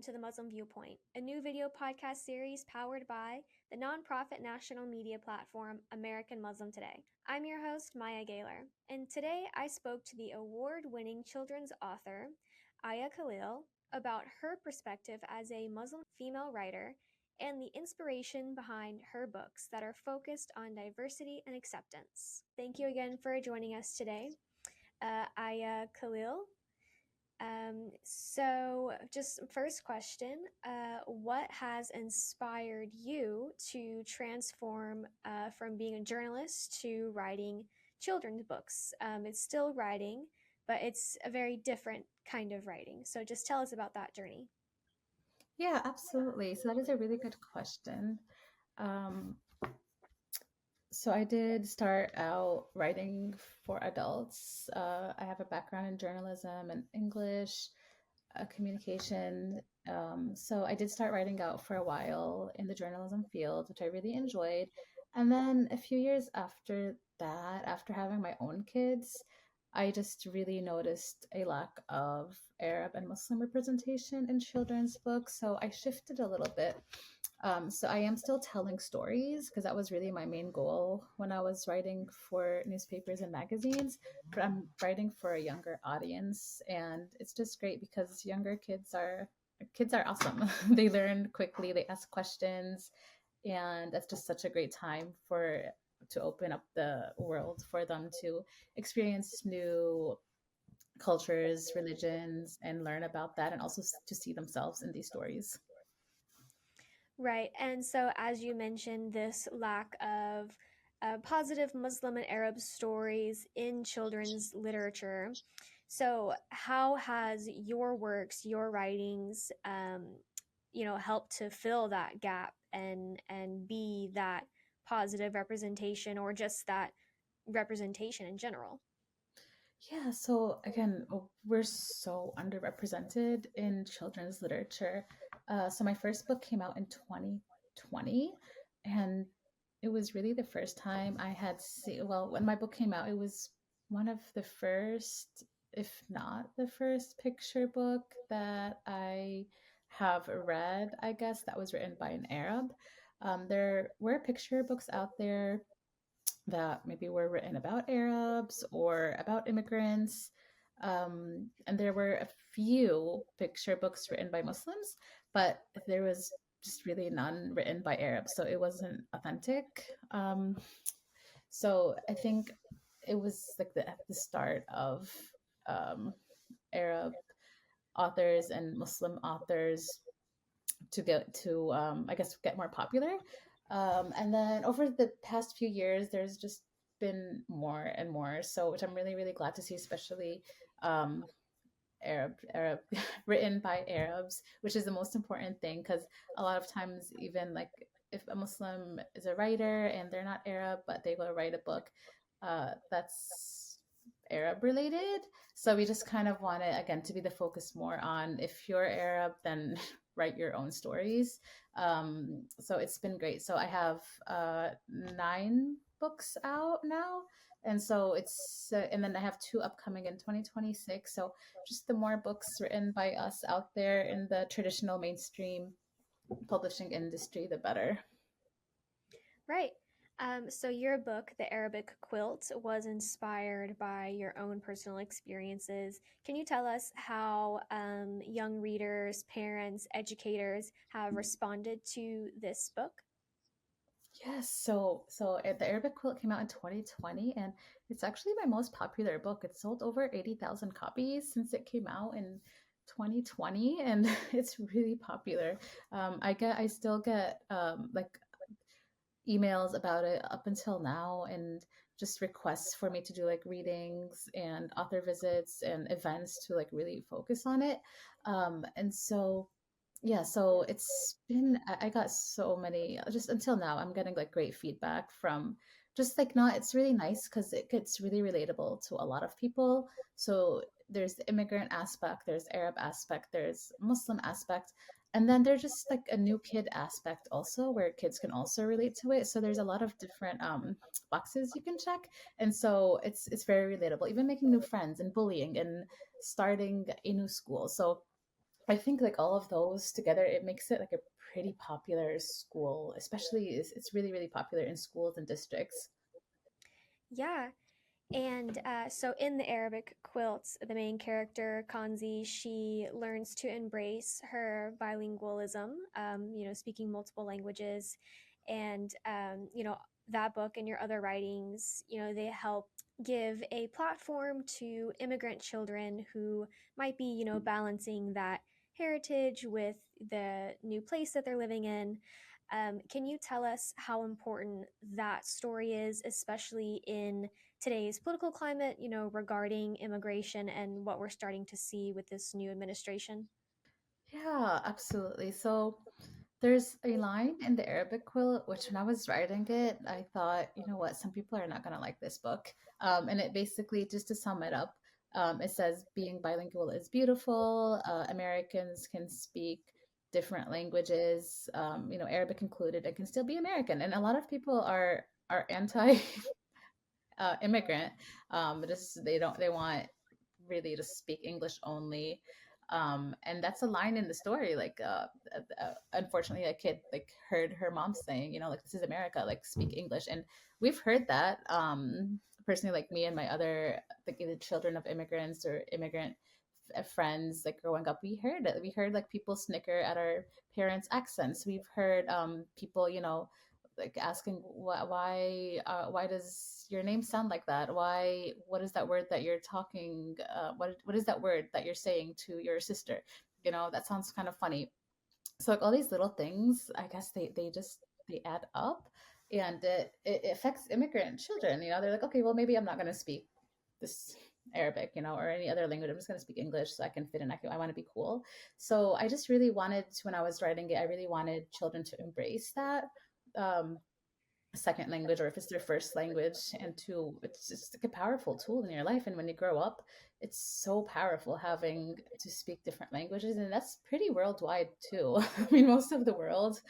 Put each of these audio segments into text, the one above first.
to the Muslim Viewpoint, a new video podcast series powered by the nonprofit national media platform American Muslim Today. I'm your host, Maya Gayler, and today I spoke to the award-winning children's author, Aya Khalil, about her perspective as a Muslim female writer and the inspiration behind her books that are focused on diversity and acceptance. Thank you again for joining us today, Aya Khalil. So just first question, what has inspired you to transform from being a journalist to writing children's books? It's still writing, but it's a very different kind of writing. So just tell us about that journey. Yeah, absolutely. So that is a really good question. Um, so I did start out writing for adults. I have a background in journalism and English, communication. So I did start writing out for a while in the journalism field, which I really enjoyed. And then a few years after that, after having my own kids, I just really noticed a lack of Arab and Muslim representation in children's books. So I shifted a little bit. So I am still telling stories because that was really my main goal when I was writing for newspapers and magazines. But I'm writing for a younger audience, and it's just great because younger kids are awesome. They learn quickly, they ask questions, and that's just such a great time for to open up the world for them to experience new cultures, religions, and learn about that, and also to see themselves in these stories. Right. And so, as you mentioned, this lack of positive Muslim and Arab stories in children's literature. So, how has your works, your writings, helped to fill that gap and be that positive representation or just that representation in general? Yeah, so again, we're so underrepresented in children's literature. So my first book came out in 2020, and it was really the first time I had seen, well, when my book came out, it was one of the first, if not the first picture book that I have read, I guess, that was written by an Arab. There were picture books out there that maybe were written about Arabs or about immigrants. And there were a few picture books written by Muslims, but there was just really none written by Arabs. So it wasn't authentic. So I think it was like at the start of um, Arab authors and Muslim authors to get to I guess get more popular. And then over the past few years, there's just been more and more. So which I'm really really glad to see, especially um, Arab written by Arabs, which is the most important thing because a lot of times even like if a Muslim is a writer and they're not Arab but they go to write a book, that's Arab related. So we just kind of want it again to be the focus more on if you're Arab, then write your own stories. So it's been great. So I have 9 books out now. And so and then I have 2 upcoming in 2026. So just the more books written by us out there in the traditional mainstream publishing industry, the better. Right. So your book, The Arabic Quilt, was inspired by your own personal experiences. Can you tell us how young readers, parents, educators have responded to this book? Yes, the Arabic Quilt came out in 2020, and it's actually my most popular book. It's sold over 80,000 copies since it came out in 2020, and it's really popular. I still get like emails about it up until now, and just requests for me to do like readings and author visits and events to like really focus on it. And so yeah, so it's been I got so many just until now. I'm getting like great feedback from just like not it's really nice because it gets really relatable to a lot of people. So there's the immigrant aspect, there's Arab aspect, there's Muslim aspect, and then there's just like a new kid aspect also where kids can also relate to it. So there's a lot of different boxes you can check, and so it's very relatable. Even making new friends and bullying and starting a new school. So I think like all of those together, it makes it like a pretty popular school, especially it's really, really popular in schools and districts. Yeah. And so in the Arabic Quilt, the main character, Kanzi, she learns to embrace her bilingualism, speaking multiple languages. And, that book and your other writings, they help give a platform to immigrant children who might be, balancing that heritage with the new place that they're living in. Can you tell us how important that story is, especially in today's political climate, regarding immigration and what we're starting to see with this new administration? Yeah, absolutely. So there's a line in the Arabic quilt, which when I was writing it, I thought, you know what, some people are not going to like this book. And it basically, just to sum it up, it says being bilingual is beautiful. Americans can speak different languages, Arabic included, and can still be American. And a lot of people are anti immigrant. Just they want really to speak English only. And that's a line in the story. Like, unfortunately, a kid like heard her mom saying, like this is America, like speak English, and we've heard that. Personally, like me and my other like the children of immigrants or immigrant friends, like growing up, we heard it. We heard like people snicker at our parents' accents. We've heard people, like asking why does your name sound like that? Why what is that word that you're talking? What is that word that you're saying to your sister? That sounds kind of funny. So like all these little things, I guess they add up, and it affects immigrant children. They're like, okay, well maybe I'm not going to speak this Arabic, or any other language. I'm just going to speak English so I can fit in. I want to be cool. So I just really wanted to, when I was writing it, I really wanted children to embrace that. Um, Second language, or if it's their first language, and to it's just like a powerful tool in your life. And when you grow up, it's so powerful having to speak different languages, and that's pretty worldwide too. I mean, most of the world,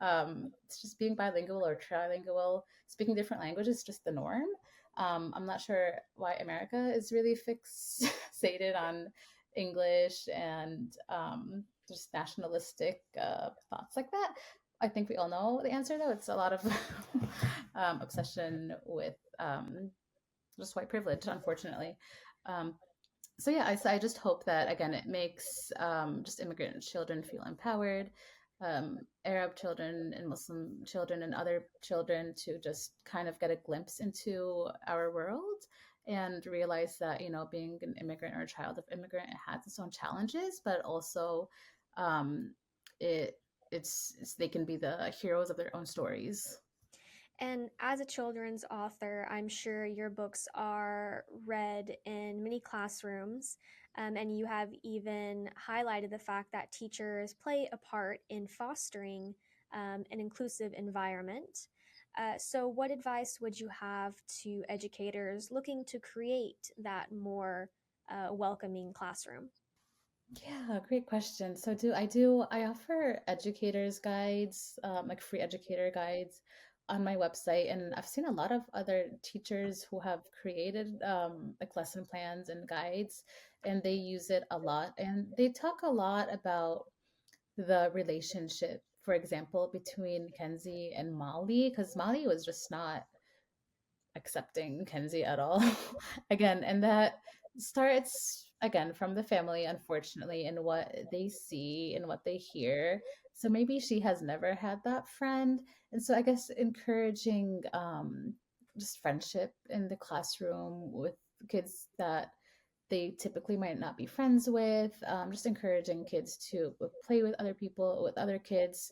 it's just being bilingual or trilingual, speaking different languages is just the norm. I'm not sure why America is really fixated on English and just nationalistic thoughts like that. I think we all know the answer, though. It's a lot of obsession with just white privilege, unfortunately. Um, so yeah, I just hope that again it makes just immigrant children feel empowered, Arab children and Muslim children and other children to just kind of get a glimpse into our world and realize that being an immigrant or a child of immigrant, it has its own challenges, but also um, it it's they can be the heroes of their own stories. And as a children's author, I'm sure your books are read in many classrooms, and you have even highlighted the fact that teachers play a part in fostering an inclusive environment. So, what advice would you have to educators looking to create that more welcoming classroom? Yeah, great question. So I offer educators guides, like free educator guides on my website, and I've seen a lot of other teachers who have created like lesson plans and guides, and they use it a lot, and they talk a lot about the relationship, for example, between Kenzie and Molly, because Molly was just not accepting Kenzie at all. Again, and that starts again from the family, unfortunately, and what they see and what they hear. So maybe she has never had that friend. And so I guess encouraging just friendship in the classroom with kids that they typically might not be friends with, just encouraging kids to play with other people, with other kids,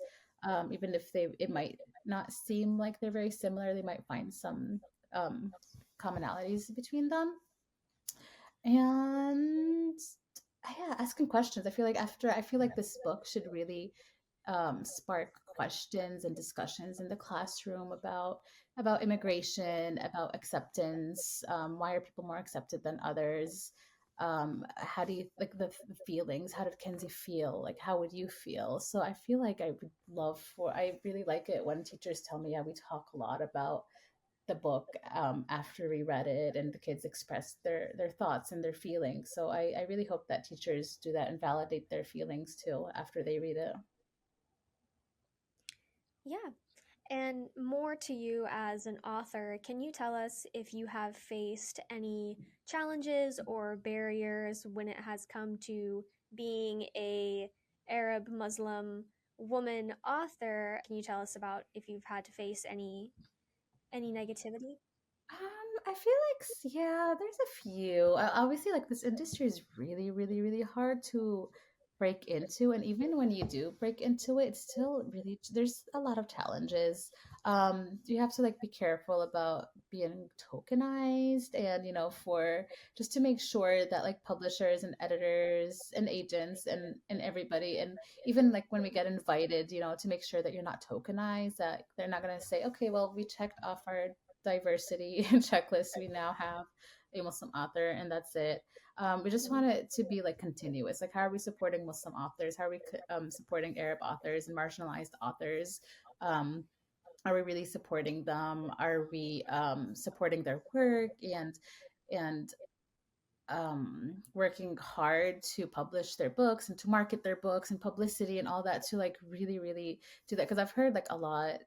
even if it might not seem like they're very similar, they might find some um, commonalities between them. And yeah, asking questions. I feel like this book should really spark questions and discussions in the classroom about immigration, about acceptance. Why are people more accepted than others? How do you like the feelings? How did Kenzie feel? Like, how would you feel? So I feel like I really like it when teachers tell me, yeah, we talk a lot about the book after we read it, and the kids expressed their thoughts and their feelings. So I really hope that teachers do that and validate their feelings too after they read it. Yeah. And more to you as an author, can you tell us if you have faced any challenges or barriers when it has come to being a Arab Muslim woman author? Can you tell us about if you've had to face any negativity? I feel like yeah, there's a few. Obviously, like this industry is really, really, really hard to break into, and even when you do break into it, it's still really there's a lot of challenges. You have to like be careful about being tokenized, and for just to make sure that like publishers and editors and agents and everybody, and even like when we get invited, to make sure that you're not tokenized, that they're not going to say, okay, well, we checked off our diversity checklist. We now have a Muslim author, and that's it. We just want it to be like continuous. Like, how are we supporting Muslim authors? How are we supporting Arab authors and marginalized authors? Um, are we really supporting them? Are we supporting their work and working hard to publish their books and to market their books and publicity and all that to like really really do that? Because I've heard like a lot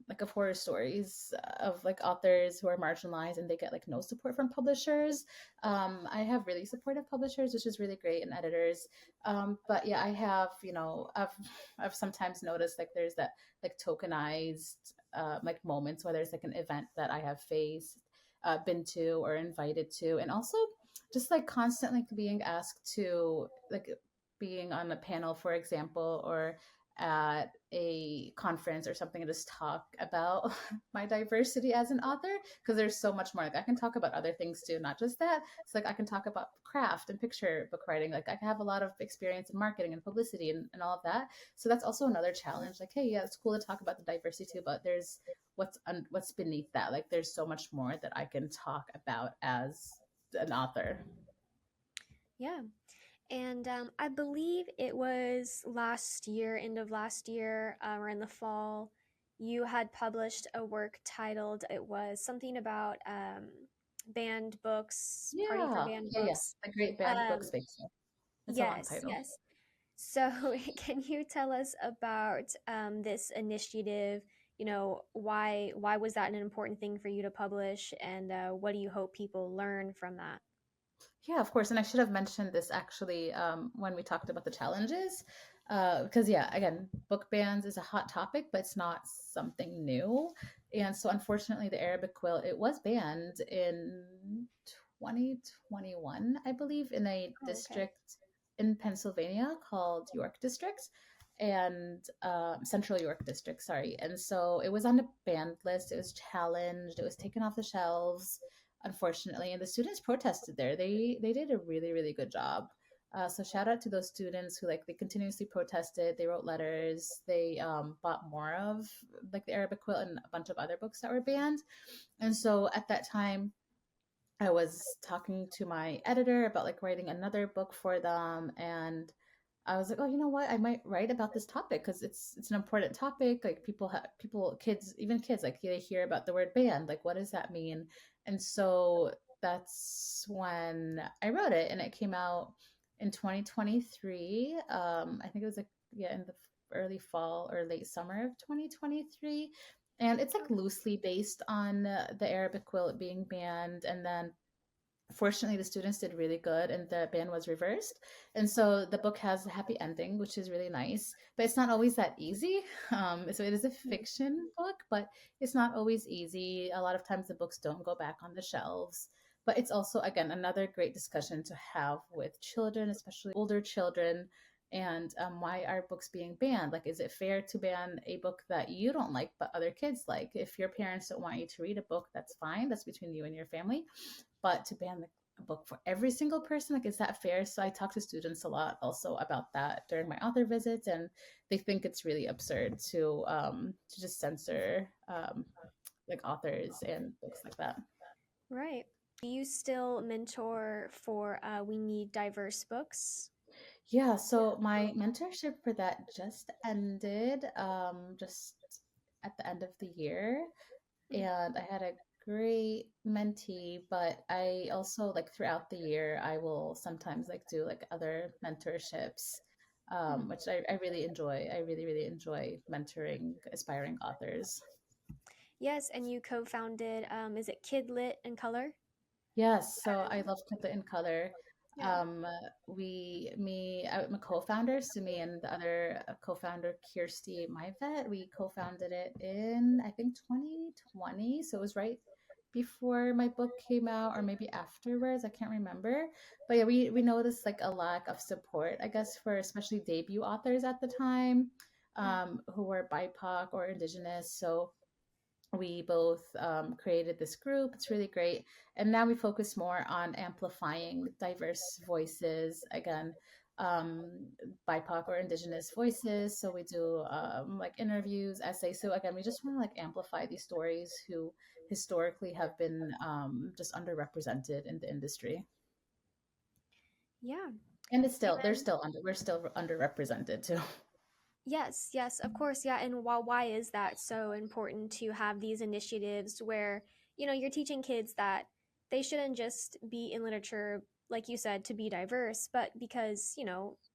like of horror stories of like authors who are marginalized and they get like no support from publishers. I have really supportive publishers, which is really great, and editors. But yeah, I have I've sometimes noticed like there's that like tokenized like moments where there's like an event that I have faced, been to or invited to, and also just like constantly being asked to like being on a panel, for example, or at a conference or something, and just talk about my diversity as an author, because there's so much more. Like I can talk about other things too, not just that. It's like I can talk about craft and picture book writing. Like I have a lot of experience in marketing and publicity and all of that. So that's also another challenge. Like, hey, yeah, it's cool to talk about the diversity too, but there's what's beneath that. Like there's so much more that I can talk about as an author. Yeah. And I believe it was last year, end of last year, or in the fall, you had published a work titled, it was something about banned books, party for Yeah, banned yeah, yeah. books. The Great Banned Book Um, Space. It's a long yes, title. yes. So, can you tell us about this initiative? Why was that an important thing for you to publish, and what do you hope people learn from that? Yeah, of course. And I should have mentioned this actually when we talked about the challenges. Because, yeah, again, book bans is a hot topic, but it's not something new. And so, unfortunately, the Arabic quilt, it was banned in 2021, I believe, in a Oh, okay. district in Pennsylvania called York District and Central York District, sorry. And so it was on the banned list. It was challenged. It was taken off the shelves, unfortunately, and the students protested there. They did a really really good job. So shout out to those students who like they continuously protested. They wrote letters. They bought more of like the Arabic quilt and a bunch of other books that were banned. And so at that time, I was talking to my editor about like writing another book for them, and I was like, oh, you know what? I might write about this topic because it's an important topic. Like kids, even kids, like they hear about the word band. Like, what does that mean? And so that's when I wrote it, and it came out in 2023. I think it was like yeah, in the early fall or late summer of 2023. And it's like loosely based on the Arabic quilt being banned, and then fortunately the students did really good and the ban was reversed, and so the book has a happy ending, which is really nice, but it's not always that easy. So it is a fiction book, but it's not always easy. A lot of times the books don't go back on the shelves, but it's also again another great discussion to have with children, especially older children. And why are books being banned? Like, is it fair to ban a book that you don't like but other kids like? If your parents don't want you to read a book, that's fine, that's between you and your family, but to ban a book for every single person, like, is that fair? So I talk to students a lot also about that during my author visits, and they think it's really absurd to just censor like authors and books like that. Right. Do you still mentor for We Need Diverse Books? Yeah, so my mentorship for that just ended just at the end of the year. Mm, and I had a great mentee, but I also like throughout the year I will sometimes like do like other mentorships, mm. which I really enjoy. I really, really enjoy mentoring aspiring authors. Yes, and you co-founded, is it Kid Lit and Color? Yes, so I love Put in Color. Yeah. I'm a co-founder, so me and the other co-founder, Kirsty Maivet, we co-founded it in, I think, 2020. So it was right before my book came out, or maybe afterwards. I can't remember. But yeah, we noticed like a lack of support, I guess, for especially debut authors at the time, Mm. who were BIPOC or Indigenous. So we both created this group. It's really great. And now we focus more on amplifying diverse voices, again, um, BIPOC or Indigenous voices. So we do like interviews, essays. So again, we just want to like amplify these stories who historically have been just underrepresented in the industry. Yeah. And it's still, they're And still we're still underrepresented too. yes, yes, of course, yeah. And why is that so important to have these initiatives where, you're teaching kids that they shouldn't just be in literature, like you said, to be diverse, but because,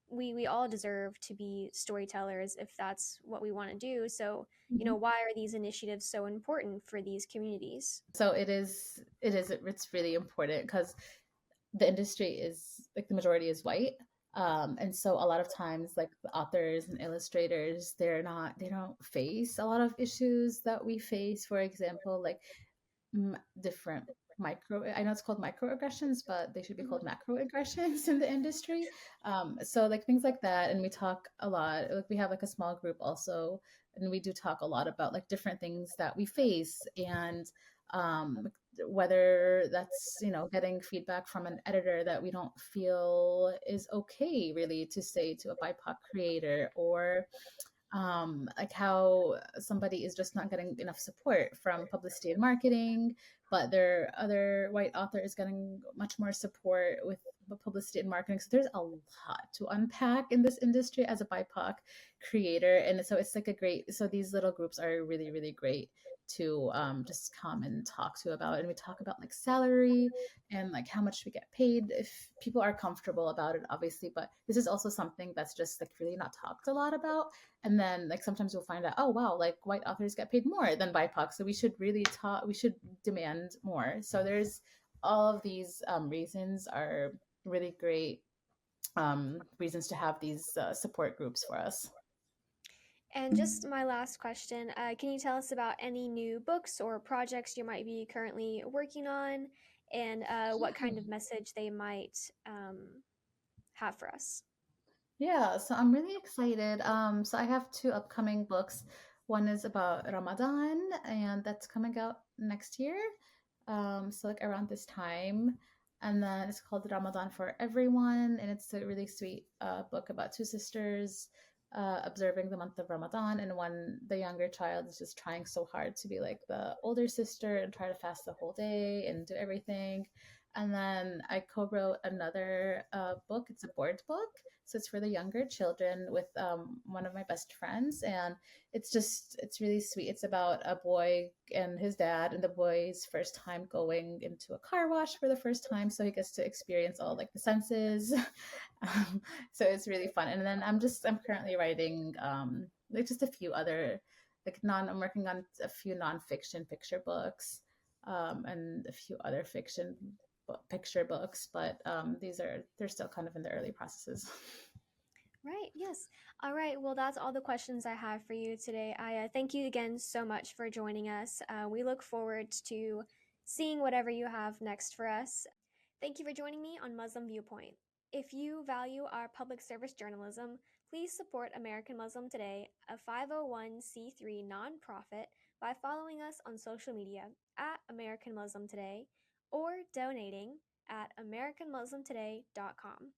we all deserve to be storytellers if that's what we want to do. So, why are these initiatives so important for these communities? So it's really important because the industry is like the majority is white. And so a lot of times like the authors and illustrators, they don't face a lot of issues that we face. For example, like different micro, I know it's called microaggressions, but they should be called Mhm. macroaggressions in the industry. So like things like that. And we talk a lot, like we have like a small group also, and we do talk a lot about like different things that we face. And um whether that's, getting feedback from an editor that we don't feel is okay really to say to a BIPOC creator, or like how somebody is just not getting enough support from publicity and marketing, but their other white author is getting much more support with the publicity and marketing. So there's a lot to unpack in this industry as a BIPOC creator. And so it's like so these little groups are really, really great to just come and talk to about. And we talk about like salary and like how much we get paid if people are comfortable about it, obviously. But this is also something that's just like really not talked a lot about. And then like sometimes you'll find out, oh wow, like white authors get paid more than BIPOC, so we should really talk, we should demand more. So there's all of these reasons are really great reasons to have these support groups for us. And just my last question, can you tell us about any new books or projects you might be currently working on, and what kind of message they might have for us? Yeah, so I'm really excited. So I have two upcoming books. One is about Ramadan, and that's coming out next year. So like around this time. And then it's called Ramadan for Everyone, and it's a really sweet book about two sisters observing the month of Ramadan, and the younger child is just trying so hard to be like the older sister and try to fast the whole day and do everything. And then I co-wrote another book. It's a board book, so it's for the younger children with one of my best friends, and it's really sweet. It's about a boy and his dad, and the boy's first time going into a car wash for the first time, so he gets to experience all like the senses. So it's really fun. And then I'm currently writing like just a few other like non I'm working on a few nonfiction picture books, and a few other picture books, but they're still kind of in the early processes. Right, yes. All right, well, that's all the questions I have for you today. Aya, thank you again so much for joining us. We look forward to seeing whatever you have next for us. Thank you for joining me on Muslim Viewpoint. If you value our public service journalism, please support American Muslim Today, a 501c3 nonprofit, by following us on social media at American Muslim Today or donating at AmericanMuslimToday.com.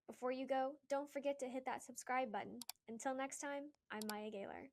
Before you go, don't forget to hit that subscribe button. Until next time, I'm Maya Gayler.